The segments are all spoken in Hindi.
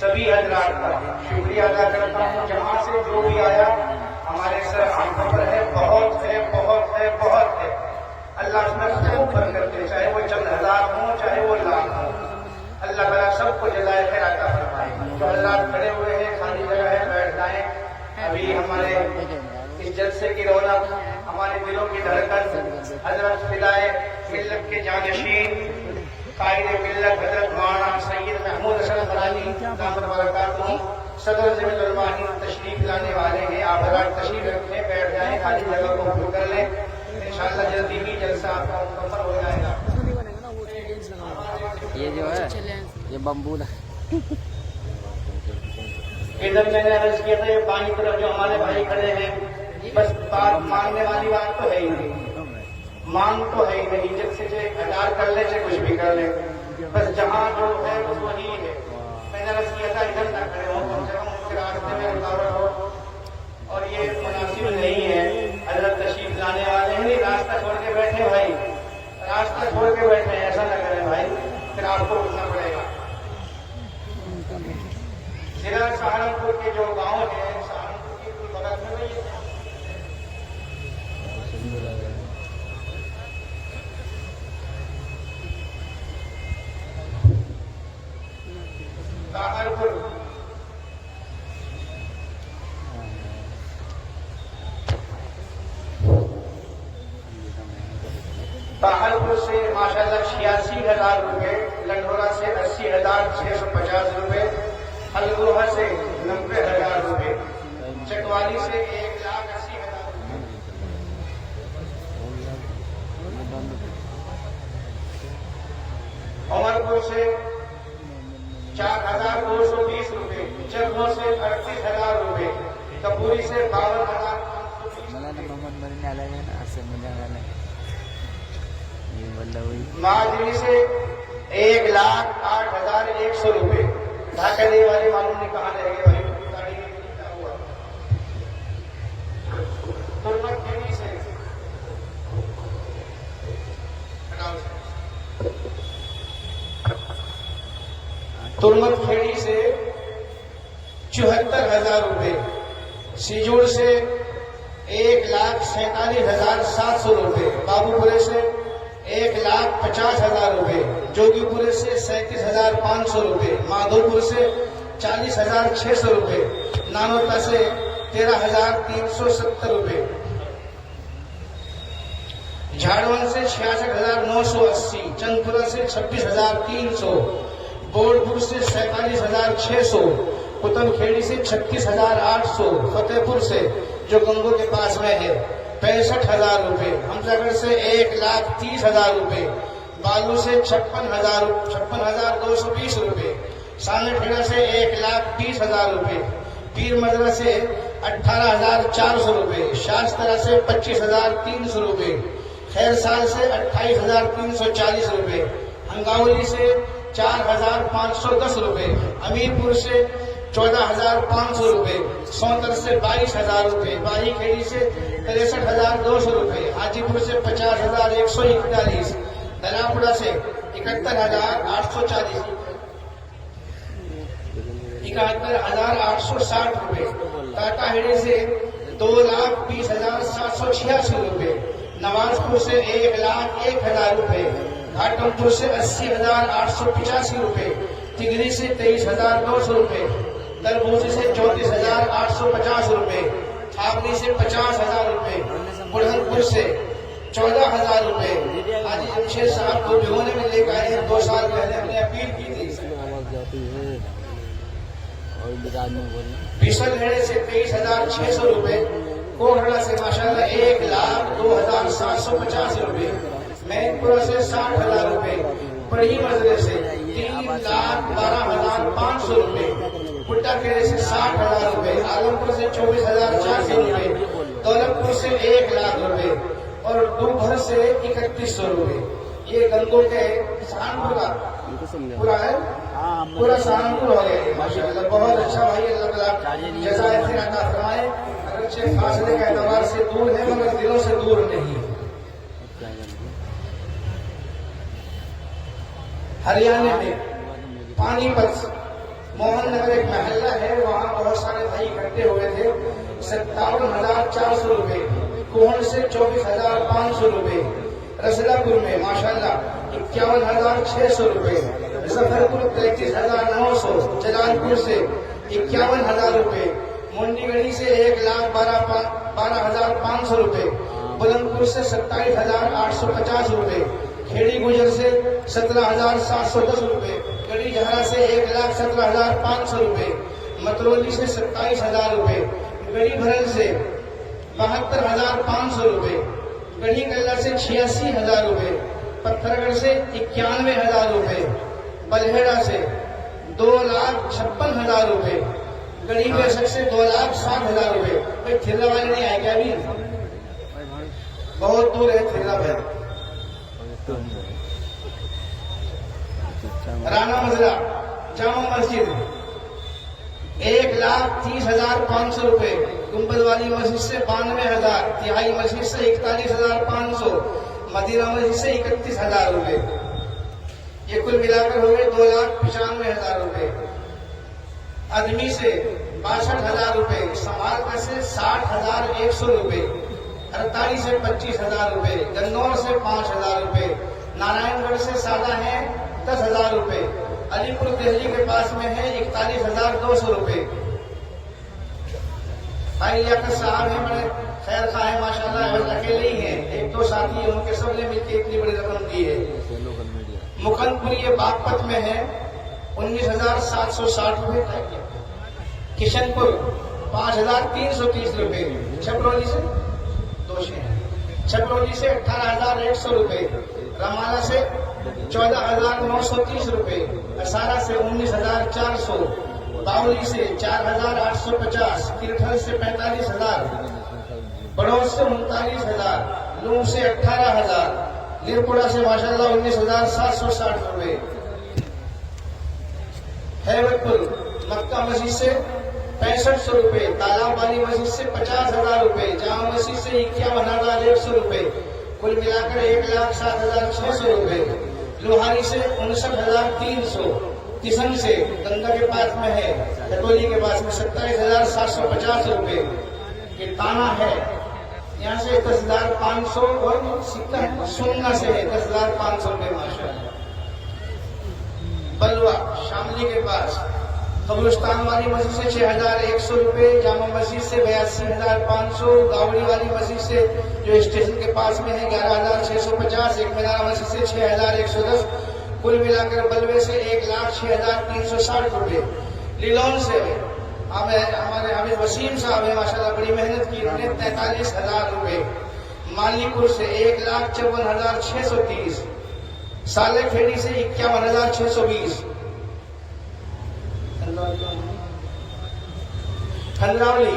सभी हजरात का शुक्रिया अदा करता हूँ। जहाँ से जो भी आया हमारे सर आंखों पर है, बहुत है, बहुत है, बहुत है। अल्लाह उसमें खूब बरकत दे, चाहे वो चंद हजार हो, चाहे वो लाख हो। अल्लाह ताला सबको जज़ाए खैर अता फरमाए। जो हजरात खड़े हुए हैं, खाली जगह है, बैठ जाएं। अभी हमारे इस जलसे की रौनक, हमारे दिलों की धड़कन हजरत फिदाए मिल्लत के जानशीन कायदे मिल्लत हजरत मौलाना सैयद महमूद हसन फरानी दामद बरकातहू सदर ज़मीनुल उलमा तशरीफ लाने वाले हैं। आप हजरात तशरीफ रखें, बैठ जाएं, खाली जगह को भूल कर लें। इंशाअल्लाह जल्दी ही जलसा आपका मुकम्मल हो जाएगा। ये जो है ये बम्बू है। इधर मैंने अर्ज किया था, ये बाई तरफ जो हमारे भाई खड़े हैं, बस बात मांगने वाली बात तो है ही नहीं, मांग तो है ही नहीं। इज्जत से हजार कर ले, कुछ भी कर ले, बस जहाँ जो है बस वही है। मैंने अर्ज किया था इधर ना खड़े हो, कम से कम उनके रास्ते में रुकावट हो, और ये मुनासिब नहीं है। हजरत तशरीफ लाने वाले हैं, रास्ता छोड़ के बैठे भाई, रास्ता छोड़ के बैठे हैं, ऐसा न करें भाई, फिर आपको रुकना पड़ेगा। जिला सहारनपुर के जो गांव है, सहारनपुर के कोई बगल में नहीं है, बाहरपुर से माशाल्लाह 86,000 रुपए, लंढोरा से 80,650 रुपए, अलगोहा से 90,000 रुपए, चकवाली से 1,80,000 रुपए, उमरपुर से 4,220 रुपए, चरमो से 38,000 रुपए, कपूरी से 52,000, माजरी से 1,08,100 रुपए। ढाकने वाले मालूम ने कहा रहेंगे भाई, गाड़ी क्या हुआ। तुर्मतखेड़ी से तुर्मतखेड़ी से 74,000 रुपए, सिजोड़ से 1,47,700 रुपए, बाबूपुरे से 1,50,000 रुपए, जोगीपुरे से 37,500 रुपए, माधोपुर से 40,600 रुपए, नानोता से 13,370 रुपए, झाड़वन से 66,980, चंदपुरा से 26,300, बोर्डपुर से 47,600, कुतुबखेड़ी से 36,800, फतेहपुर से जो गंगो के पास में है 65,000 रुपए, हमजागढ़ से 1,30,000 रुपए, बालू से 56,220 रुपए, सानेठेड़ा से 1,20,000 रुपए, पीर मजरा से 18,400 रुपए, शास्त्रा से 25,300 रुपए, खैरसाल से 28,340 रुपए, हंगावली से 4,510 रुपए, अमीरपुर से 14,500 रुपए, सौतर से 22,000 रुपए, बारीखेड़ी से 63,200 रुपए, हाजीपुर से 50,141, दलापुरा से 71,840, 71,860 रुपए, टाटाहेड़ी से 2,20,786 रुपए, नवाजपुर से 1,01,000 रुपए, घाटमपुर से 80,885 रुपए, तिगरी से 23,200 रुपए, दरभोजी से 34,850 रुपए, छावनी से 50,000 रुपए, बुढ़नपुर से 14,000 रुपए। आज जमशेद साहब को भिगोने में लेकर आए हैं, 2 साल पहले हमने अपील की थी। बिसलहेड़े से 23,600 रुपए, कोहड़ा से माशाल्लाह 1,02,750 रुपए, मैनपुरा से 60,000 रुपए, पढ़ी मजरे से 3,12,500 रुपए, पुट्टा खेड़े से 60,000 रुपए, आलमपुर से 24,400 रुपए, दौलतपुर से 1,00,000 रुपए और दूभर से 3100 रुपए। ये गंगों के सहारनपुर का पूरा है, पूरा सहारनपुर हो गया माशाल्लाह। बहुत अच्छा भाई, अल्लाह जज़ाए खैर अता फरमाए। अगरचे फासले के एतबार से दूर है मगर दिलों से दूर नहीं। हरियाणा में पानीपत मोहन नगर एक महल्ला है, वहाँ बहुत सारे भाई इकट्ठे हुए थे। 57,400 रुपए। कोहन से 24,500 रुपए। रसलापुर में माशाल्लाह 51,600 रुपए। जफरपुर 33,900। जलालपुर से 51,000 रुपए। मुंडीगढ़ी से 1,12,500 रुपए। बुलंदपुर से 27,850 रुपए। खेड़ी गुजर से 17,710 रुपए। गढ़ी जहरा से 1,17,500 रुपए। मतरौली से 27,000 रुपए। गढ़ी भरल से 72,500 रुपए। गढ़ी कल्ला से 86,000 रुपए। पत्थरगढ़ से 91,000 रुपए। बलहेड़ा से 2,56,000 रुपए। गढ़ी बेशक से 2,60,000 रुपए। भाई थिरला वाले नहीं आए क्या अभी? बहुत दूर है थिरला भाई। राना मजरा जामा मस्जिद 1,30,500 रुपए। गुंबद वाली मस्जिद से 92,000। तिहाई मस्जिद से 41,500। मदीना मस्जिद से 31,000 रुपए। ये कुल मिलाकर हो गए 2,95,000 रुपए। आदमी से 62,000 रुपए। समालका से 60,100 रुपए। हरताली से 25,000 रुपए। गन्नौर से 5,000 रुपए। नारायणगढ़ से सादा है 10,000 रुपए। अलीपुर दिल्ली के पास में है 41,200 रुपए। भाई लियाकत साहब है, बड़े खैर खा है माशाल्लाह, अकेले ही हैं, 1-2 साथी हैं, उनके सबने मिलकर इतनी बड़ी रकम दी है। मुकंदपुर ये बागपत में है 19,760 रुपए। किशनपुर 5,330 रुपए। छपरौली से छपरौली से 18,100 रुपए। रमाला से 14,930 रुपए। असारा से 19,400। बावली से 4,850। किरठल से 45,000। बड़ौद से 39,000। लूम से 18,000। लिरपुरा से माशाल्लाह 19,760 रुपए। हैबतपुर मक्का मस्जिद से 6500 रुपए। तालाब वाली मस्जिद से 50,000 रुपए। जामा मस्जिद से 51,100 रुपए। कुल मिलाकर 1,07,600 रुपए। लोहानी से 59,300। किशन से गंगा के पास में है, टटोली के पास में 27,750 रुपए। ये ताना है, यहाँ से 10,500 और सिक्का सोना से है 10,500 रुपए माशाल्लाह। बलवा शामली के पास कब्रिस्तान वाली मस्जिद से 6,100 रुपए। जामा मस्जिद से 82,500। गावड़ी वाली मस्जिद से जो स्टेशन के पास में है 11,650। एक मीनारा मस्जिद से 6,110। कुल मिलाकर बलवे से 1,06,360 रुपए। लीलौन से हमारे हामिद वसीम साहब है माशाल्लाह, बड़ी मेहनत की, उन्होंने 43,000 रुपए। मालीपुर से 1,54,630। सालेखेड़ी से 51,620। खंडरावली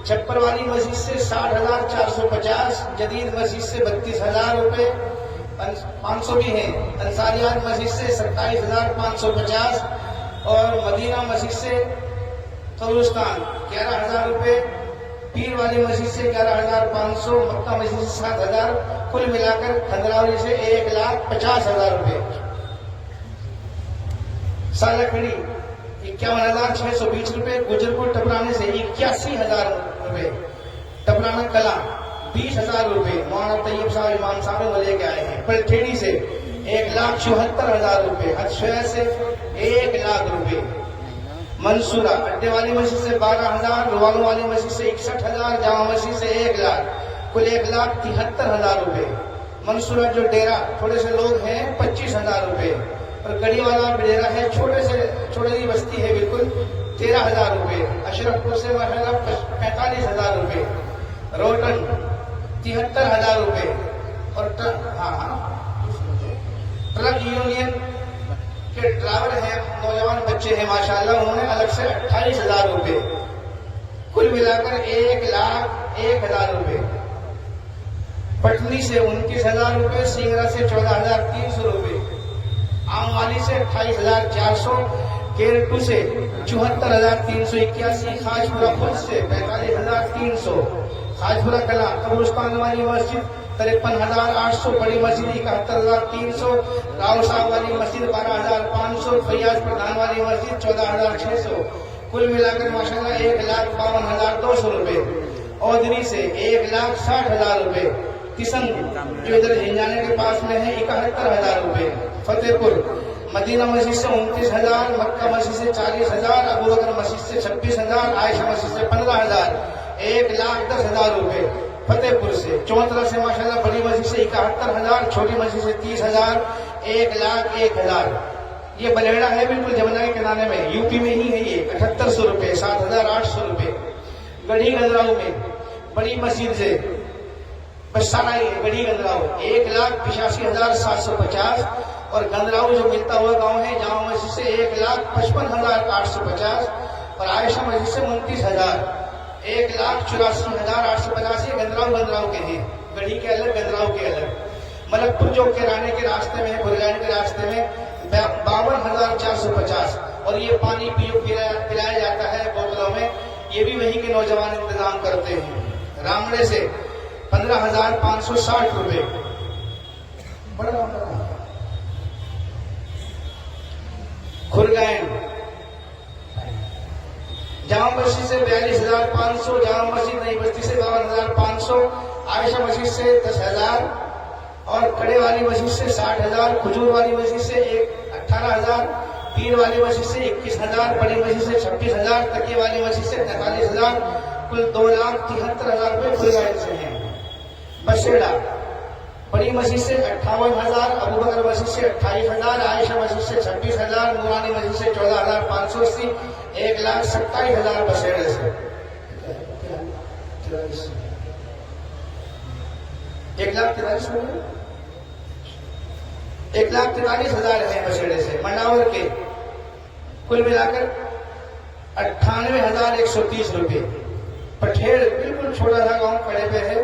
छप्पर वाली मस्जिद से 60,450। जदीद मस्जिद से 32,000 रुपए 500 भी है। अंसारियात मस्जिद से 27,550 और मदीना मस्जिद से कब्रिस्तान 11,000 रुपए। पीर वाली मस्जिद से 11,500। मक्का मस्जिद से 7,000। कुल मिलाकर खंडरावली से 1,50,000 रुपए। सालाखड़ी 51,620 रुपए। गुजरपुर टपराने से 81,000 रुपए। टपराना कला 20,000 रुपए। मौलाना तैयब साहब इमाम साहब वो लेके आए हैं। पलखेड़ी से 1,74,000 रुपए। हदशहर से 1,00,000 रुपए। मंसूरा अड्डे वाली मस्जिद से 12,000। रुवालों वाली मस्जिद से 61,000। जामा मस्जिद से 1,00,000। कुल 1,73,000 रुपए। मंसूरा जो डेरा थोड़े से लोग हैं 25,000 रुपए। और गढ़ी वाला डेरा है छोटी सी बस्ती है बिल्कुल 13,000 रुपए। अशरफपुर से 45,000 रुपए। रोटन 73,000 रुपए। और ट्रक यूनियन के ड्राइवर हैं, नौजवान बच्चे हैं माशाल्लाह, उन्होंने अलग से 28,000 रुपए। कुल मिलाकर 1,01,000 रुपए। पटनी से 29,000 रुपए। सिंगरा से 14,300 रुपए। आमवाली से 28,400। केरटू से 74,381। खाजपुरा खुद से 45,300। खाजपुरा कला कब्रिस्तान वाली मस्जिद 53,800, बड़ी मस्जिद 71,300, राव साहब वाली मस्जिद 12,500, फैयाज प्रधान वाली मस्जिद 14,600। कुल मिलाकर माशाल्लाह 1,52,200 रुपए। औधरी से 1,60,000 रुपए। किशन जो इधर झिंझाने के पास में है 71,000 रुपए। फतेहपुर मदीना मस्जिद से 29,000, मक्का मस्जिद से 40,000, अबू बकर मस्जिद से 26,000, आयशा मस्जिद से 15,000, 1,10,000 रुपए। फतेहपुर से चौतरा से माशाल्लाह बड़ी मस्जिद से 71,000, छोटी मस्जिद से 30,000, 1,01,000। ये बलेड़ा है बिल्कुल जमुना के किनारे में, यूपी में ही है ये। 7800 रुपए, 7,800 रुपए। गढ़ी गंजराऊ में बड़ी मस्जिद से बसाई है गढ़ी गंजराऊ 1,85,750, और गंजराऊ जो मिलता हुआ गांव है जामा मस्जिद से 1,55,850, और आयशा मस्जिद से 29,000, 1,84,850। ये गंजराऊ के हैं, गढ़ी के अलग गंजराऊ के अलग। मलकपुर जो किराने के रास्ते में है, बुरगान के रास्ते में 52,450, और ये पानी पिलाया जाता है बोतलों में, ये भी वहीं के नौजवान इंतजाम करते हैं। रामड़े से 15,560 रुपए। बड़ा खुरगान जामा मस्जिद से 42,500, जामा मस्जिद नई बस्ती से 52,500, आयशा मस्जिद से 10,000, और कड़े वाली मस्जिद से 60,000, खजूर वाली मस्जिद से 18,000, पीर वाली मस्जिद से 21,000, बड़ी मस्जिद से 26,000, तकिए वाली मस्जिद से 43,000। कुल 2,73,000 रुपए खुरगान से हैं। बसेड़ा बड़ी मस्जिद से 58,000, अबू बकर मस्जिद से 28,000, आयशा मस्जिद से 26,000, नूरानी मस्जिद से 14,580, 1,27,000 बसेड़े से। 1,43,000 है बसेड़े से। मंडावर के कुल मिलाकर 98,130 रुपए। पठेड़ बिल्कुल छोटा सा गांव खड़े पे है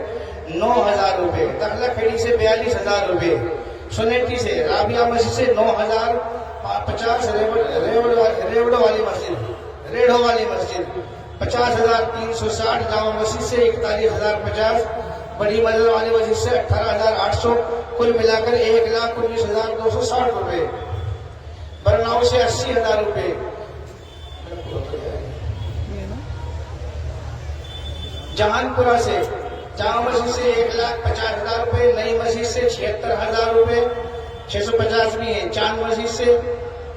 9,000 रुपए। दखला खेड़ी से 42,000 रुपए। सुनेटी से राबिया मस्जिद से 9,050, रेवड़ो वाली मस्जिद 50,360, जामा मस्जिद से 41,050, बड़ी मस्जिद वाली मस्जिद से 18,800। कुल मिलाकर 1,19,260 रुपए। बरनाऊ से 80,000 रुपए। जहानपुरा से जामा मस्जिद से 1,50,000 रुपए, नई मस्जिद से 76,000 रुपए, 650 भी है। चांद मस्जिद से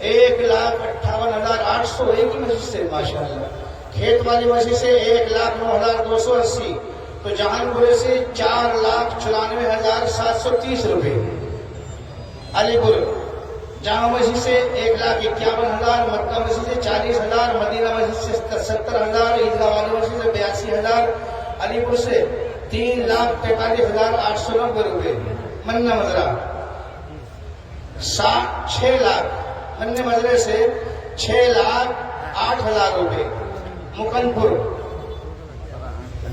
1,58,800, एक ही मस्जिद से माशाल्लाह। खेत वाली मस्जिद से 1,09,280, तो जहानपुरे से 4,94,730 रुपए। अलीपुर जामा मस्जिद से 1,51,000, मक्का मस्जिद से 40,000, मदीना मस्जिद से 70,000, ईदगाह वाली मस्जिद से 82,000, अलीपुर से 3,43,890 रुपए। मन्ना मजरा 6 लाख, मन्ने मजरे से 6,08,000 रुपए। मुकनपुर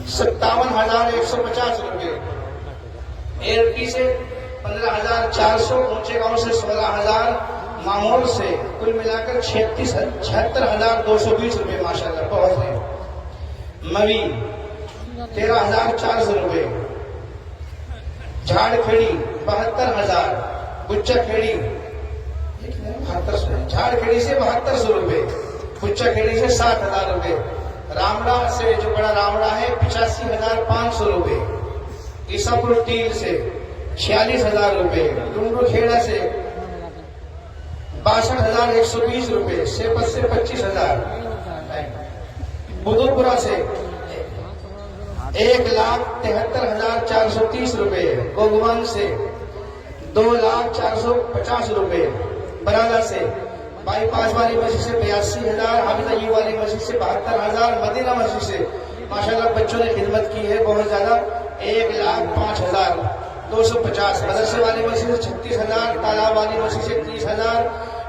57,150 रुपए। एरपी से 15,400, ऊंचे गांव से 16,000, मामूल से कुल मिलाकर 76,220 रुपए माशाल्लाह बहुत है। मवी 13,400 रुपए। झाड़खेड़ी 72,000, गुच्चा खेड़ी झाड़खेड़ी से 7200 रुपए, गुच्चा खेड़ी से 7,000 रुपए। रामड़ा से जो बड़ा रामड़ा है 85,500 रुपए। ईसापुर टील से 46,000 रुपए। डूंगरू खेड़ा से 62,120 रुपए। सेपत से 25,000। बुधुपुरा से 1,73,430 रुपए। गोगवान से 2,450 रुपए। बराला से बाईपास वाली मस्जिद से 82,000, हाफिज अय्यूब वाली मस्जिद से 72,000, मदीना मस्जिद से माशाल्लाह बच्चों ने खिदमत की है बहुत ज्यादा 1,05,250। मदरसे वाली मस्जिद से 36,000, तालाब वाली मस्जिद से 30,000,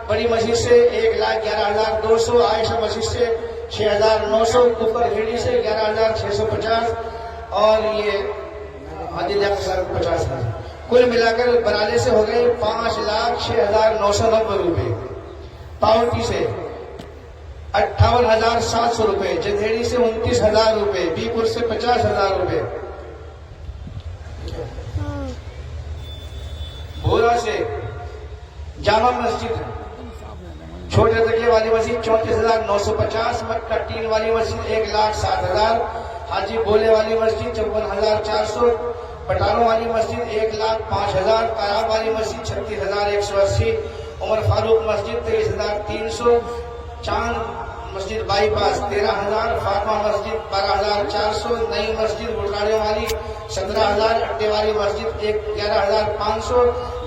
बड़ी मस्जिद से 1,11,200, आयशा मस्जिद से 6,900, ऊपर खेड़ी से 11,650, और ये आदिल 50,000। कुल मिलाकर बराले से हो गए 5,06,990 रुपए। पावटी से 58,700 रुपए। जंधेड़ी से 29,000 रुपए। बीपुर से 50,000 रुपए। भोरा से जामा मस्जिद, छोटे तकिए वाली मस्जिद 34,950, मक्का टीन वाली मस्जिद 1,60,000, हाजी बोले वाली मस्जिद 54,400, पटानों वाली मस्जिद 1,05,000, ताराब वाली मस्जिद 36,180, उमर फारूक मस्जिद 23,300, चांद मस्जिद बाईपास 13,000, फातमा मस्जिद 12,400, नई मस्जिद गुटराड़े वाली 17,000, अड्डे वाली मस्जिद 11,500,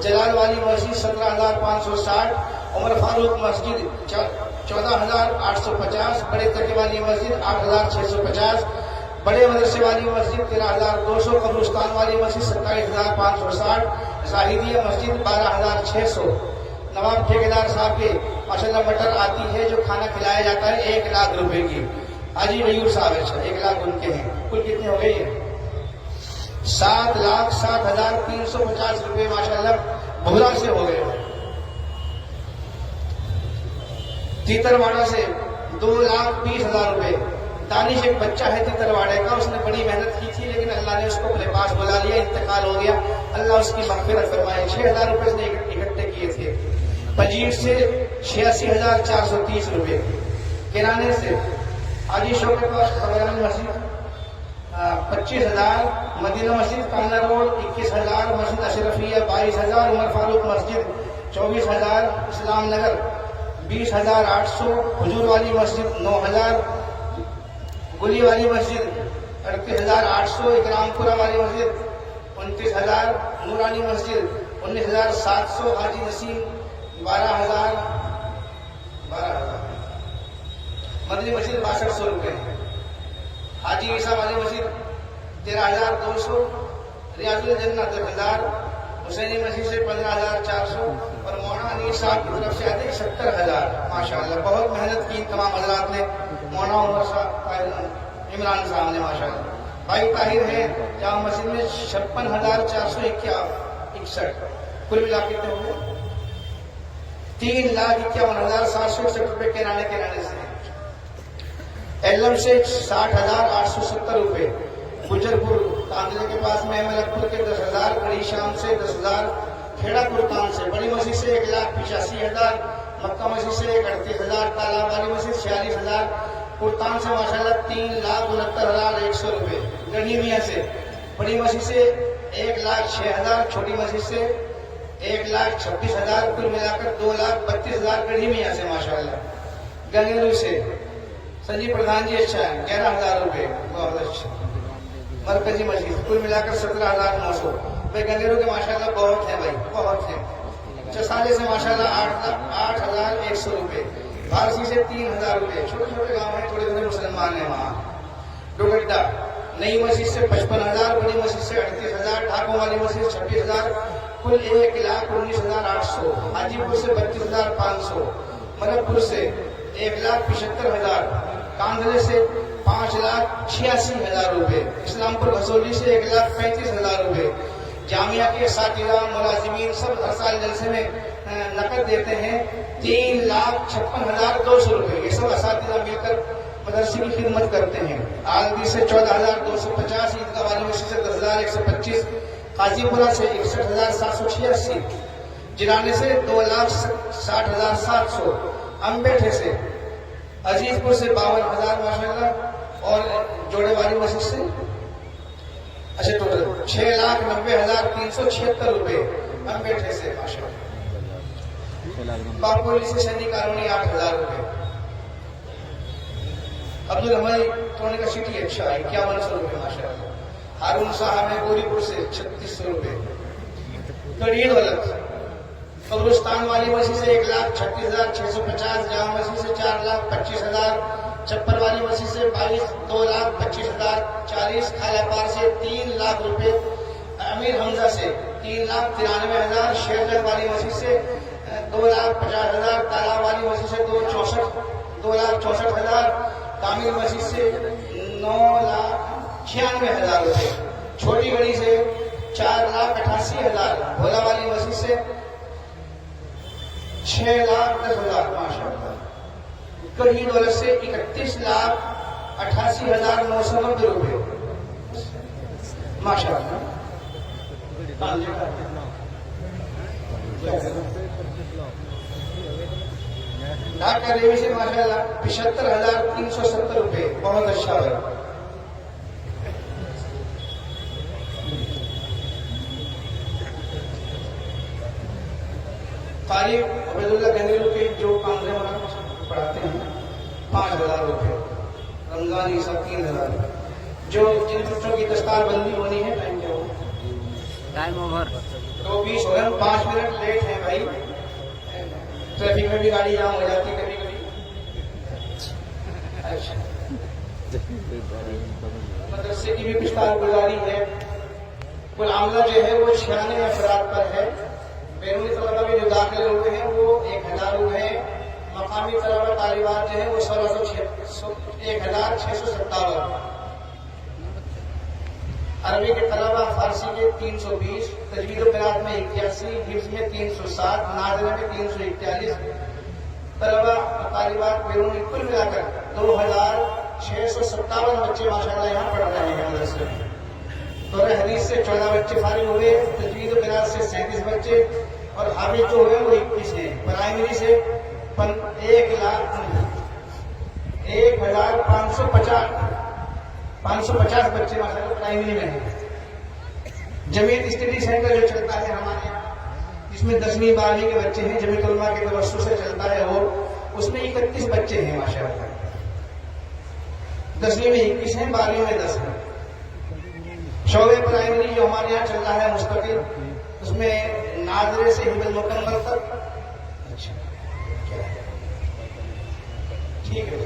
जलाल वाली मस्जिद 17,560, उमर फारूक मस्जिद 14,850, बड़े तके वाली मस्जिद 8,650, बड़े मदरसे वाली मस्जिद 13,200, कब्रिस्तान वाली मस्जिद 27,560, जाहिदिया मस्जिद 12,600। नवाब ठेकेदार साहब के माशाल्लाह मटर आती है जो खाना खिलाया जाता है 1 लाख रुपए की। हाजी मयूर साहब है 1 लाख उनके हैं। कुल कितने हो गए? 7,60,350 रुपए माशाल्लाह भोला से हो गए। तीतरवाड़ा से 2,20,000 रुपए। दानिश एक बच्चा है तीतरवाड़े का, उसने बड़ी मेहनत की थी लेकिन अल्लाह ने उसको अपने पास बुला लिया, इंतकाल हो गया। अल्लाह उसकी मग़फ़िरत फरमाए। 6,000 रुपए उसने इकट्ठे किए थे। पजीर से 86,430 रुपए। किराने से हाजी शौकत मस्जिद 25,000, मदीना मस्जिद काना रोड 21,000, मस्जिद अशरफिया 22,000, उमर फारूक मस्जिद 24,000, इस्लाम नगर 20,800, हुजूर वाली मस्जिद 9,000, गुली वाली मस्जिद 38,800, इकरामपुरा वाली मस्जिद 29,000, नूरानी मस्जिद 19,700, हाजी नसीम 12,000, मदनी मस्जिद 6200 रुपए, हाजी ईसा वाली मस्जिद 13,200, रियाजुल जन्नत 10,000, हुसैनी मस्जिद से 15,400 और मौलाना अनीस साहब की तरफ से आते 70,000। माशाअल्लाह बहुत मेहनत की तमाम हजरात ने। मौलाना उमर साहब, इमरान साहब ने माशाअल्लाह। भाई ताहिर है जामा मस्जिद में 56,461। कुल मिला के कितने हो गए? 3,51,761 रुपए किराने से। एलम से 60,870 रुपए, गुजरपुर कांदले के पास में मलकपुर के 10,000, बड़ी शाम से 10,000, खेड़ा कुर्तान से बड़ी मस्जिद से 1,85,000, मक्का मस्जिद से 38,000, तालाब वाली मस्जिद 46,000, कुर्तान से माशाल्लाह 3,69,100 रुपए। गढ़ी मियाँ से बड़ी मस्जिद से 1,06,000, छोटी मस्जिद से 1,26,000, कुल मिलाकर 2,32,000 गढ़ी मियाँ से माशाल्लाह। गंगेलू से संजीव प्रधान जी अच्छा है 11,000 रुपए, बहुत अच्छा। मरकजी मस्जिद कुल मिलाकर 17,900। भाई गंगेलू के माशाल्लाह बहुत है भाई, बहुत है। चसाले से माशाल्लाह 8,100 रुपए, फारसी से 3,000 रुपए। छोटे छोटे गांव हैं, थोड़े थोड़े मुसलमान हैं वहाँ। डोगड्डा नई मस्जिद से 55,000, बड़ी मस्जिद से 38,000, ढाकों वाली मस्जिद 26,000, कुल 1,19,800। हाजीपुर से 32,500, मलकपुर से 1,75,000, कांधले से 5,86,000 रुपए, इस्लामपुर घसोली से 1,35,000 रुपए। जामिया के साथिया मुलाजिमीन सब हर साल जलसे में नकद देते हैं 3,56,200 रुपए। ये सब असातिज़ा मिलकर मदरसे की खिदमत करते हैं। आलदी से 14,250, ईदगाह वाली मस्जिद से 10,125, काजीपुरा से 61,786, जिराने से 2,60,700, अम्बेठे से अजीजपुर से 52,000 माशाल्लाह और जोड़े वाली मस्जिद से अच्छा टोटल 6,90,376 रुपए अम्बेठे से माशाल्लाह। बापोली से सैनिक कॉलोनी 8,000 रुपए। अब्दुल हमारी टोने का सिटी अच्छा है 5100 रुपए माशाल्लाह। हारून साहब है गोरीपुर से 3600 रुपए। कड़ीद वाला कब्रिस्तान वाली मस्जिद से 1,36,650, जामा मस्जिद से 4,25,000, चप्पर वाली मस्जिद से 2,25,000, 40 खालापार से 3 लाख रुपए, अमीर हमजा से 3,93,000, शेरगढ़ वाली मस्जिद से 2,50,000, तालाब वाली मस्जिद से 2,64,000, कामिल मस्जिद से 9,96,000 रुपए, छोटी गढ़ी से 4,88,000, भोला वाली मस्जिद से 6,10,000 माशाअल्लाह। कड़ी दौलत से 31,88,990 रुपए माशाअल्लाह। डॉक्टर रेवी से माशाल्लाह 75,370 रुपये, बहुत अच्छा है। कारी अबेदुल्ला गंगलू के जो कांग्रे पढ़ाते हैं 5,000 रुपये, रमजान ईसा 3,000, जो जिन बच्चों की दस्तारबंदी होनी है टाइम ओवर 2:20 हो गए, 5 मिनट लेट है भाई। ट्रैफिक में भी गाड़ी जाम हो जाती कभी कभी। अच्छा, मदरसे की भी विस्तार गुजारी है। कुल आमला जो है वो 96 अफराद पर है। बैरूनी तलबा में जो दाखिले हुए हैं वो 1,000 हुए हैं। मकामी तलबा तालिबात जो है वो 1,657। अरबी के तलबा फारसी के 320, तजवीद व क़िराअत में 81, हिफ्ज़ में 307, नाज़िला में 341 तलबा तालिबात बैरूनी कुल मिलाकर 2,657 बच्चे माशाअल्लाह यहाँ पढ़ रहे हैं मदरसे में। तो हदीस से 14 बच्चे फारिग हुए, तजवीद व क़िराअत से 37 बच्चे और हाफिज जो हुए वो 21 हैं। प्राइमरी से 1,550 बच्चे माशाअल्लाह प्राइमरी में हैं। जमीयत स्टडी सेंटर जो चलता है हमारे यहाँ, जिसमें 10वीं 12वीं के बच्चे हैं, जमीयत उलमा के तवस्सुस से चलता है, और उसमें 31 बच्चे हैं माशाअल्लाह। 10वीं में 21 हैं, 12वीं में 10 हैं। शोबे प्राइमरी जो हमारे यहाँ चल रहा है मुस्तकिल, उसमें नाज़रे से हिब्ज़ुल मुकम्मल तक। अच्छा, ठीक है।